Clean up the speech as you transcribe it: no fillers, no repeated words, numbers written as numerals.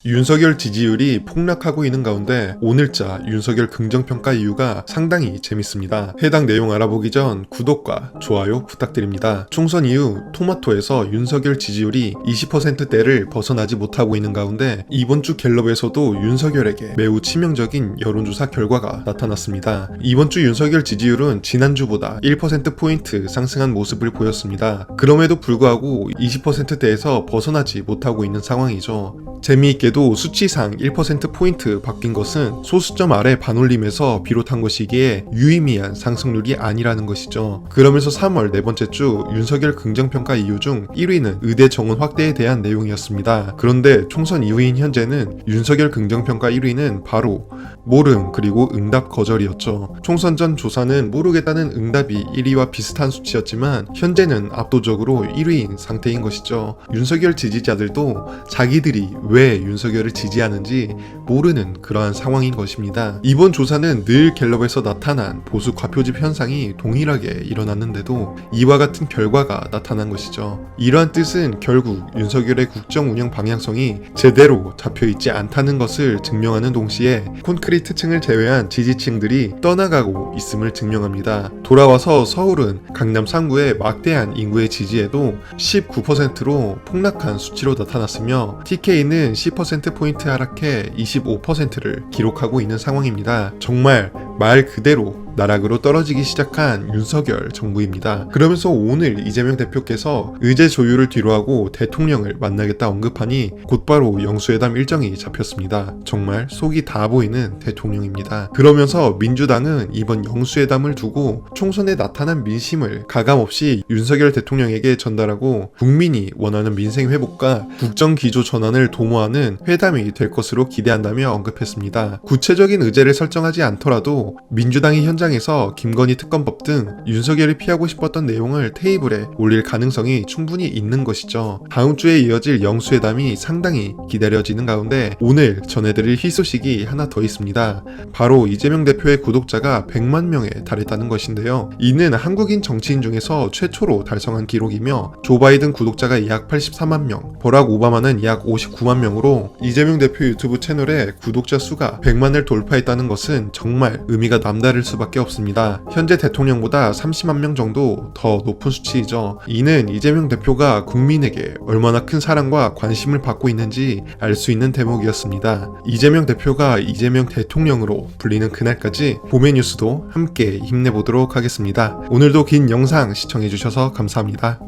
윤석열 지지율이 폭락하고 있는 가운데 오늘자 윤석열 긍정평가 이유가 상당히 재밌습니다. 해당 내용 알아보기 전 구독과 좋아요 부탁드립니다. 총선 이후 토마토에서 윤석열 지지율이 20%대를 벗어나지 못하고 있는 가운데 이번 주 갤럽에서도 윤석열에게 매우 치명적인 여론조사 결과가 나타났습니다. 이번 주 윤석열 지지율은 지난주보다 1%포인트 상승한 모습을 보였습니다. 그럼에도 불구하고 20%대에서 벗어나지 못하고 있는 상황이죠. 재미있게도 수치상 1%포인트 바뀐 것은 소수점 아래 반올림에서 비롯한 것이기에 유의미한 상승률이 아니라는 것이죠. 그러면서 3월 네 번째 주 윤석열 긍정평가 이유 중 1위는 의대 정원 확대에 대한 내용이었습니다. 그런데 총선 이후인 현재는 윤석열 긍정평가 1위는 바로 모름 그리고 응답 거절이었죠. 총선 전 조사는 모르겠다는 응답이 1위와 비슷한 수치였지만 현재는 압도적으로 1위인 상태인 것이죠. 윤석열 지지자들도 자기들이 왜 윤석열을 지지하는지 모르는 그러한 상황인 것입니다. 이번 조사는 늘 갤럽에서 나타난 보수 과표집 현상이 동일하게 일어났는데도 이와 같은 결과가 나타난 것이죠. 이러한 뜻은 결국 윤석열의 국정 운영 방향성이 제대로 잡혀있지 않다는 것을 증명하는 동시에 콘크리트층을 제외한 지지층들이 떠나가고 있음을 증명합니다. 돌아와서 서울은 강남 3구의 막대한 인구의 지지에도 19%로 폭락한 수치로 나타났으며 TK는 10%포인트 하락해 25%를 기록하고 있는 상황입니다. 정말 말 그대로 나락으로 떨어지기 시작한 윤석열 정부입니다. 그러면서 오늘 이재명 대표께서 의제 조율을 뒤로하고 대통령을 만나겠다 언급하니 곧바로 영수회담 일정이 잡혔습니다. 정말 속이 다 보이는 대통령입니다. 그러면서 민주당은 이번 영수회담을 두고 총선에 나타난 민심을 가감없이 윤석열 대통령에게 전달하고 국민이 원하는 민생 회복과 국정 기조 전환을 도모하는 회담이 될 것으로 기대한다며 언급했습니다. 구체적인 의제를 설정하지 않더라도 민주당이 현장에서 김건희 특검법 등 윤석열이 피하고 싶었던 내용을 테이블에 올릴 가능성이 충분히 있는 것이죠. 다음 주에 이어질 영수회담이 상당히 기다려지는 가운데 오늘 전해드릴 희소식이 하나 더 있습니다. 바로 이재명 대표의 구독자가 100만 명에 달했다는 것인데요. 이는 한국인 정치인 중에서 최초로 달성한 기록이며 조 바이든 구독자가 약 83만 명, 버락 오바마는 약 59만 명으로 이재명 대표 유튜브 채널에 구독자 수가 100만을 돌파했다는 것은 정말 의미가 남다를 수밖에 없습니다. 현재 대통령보다 30만 명 정도 더 높은 수치이죠. 이는 이재명 대표가 국민에게 얼마나 큰 사랑과 관심을 받고 있는지 알 수 있는 대목이었습니다. 이재명 대표가 이재명 대통령으로 불리는 그날까지 봄의 뉴스도 함께 힘내보도록 하겠습니다. 오늘도 긴 영상 시청해주셔서 감사합니다.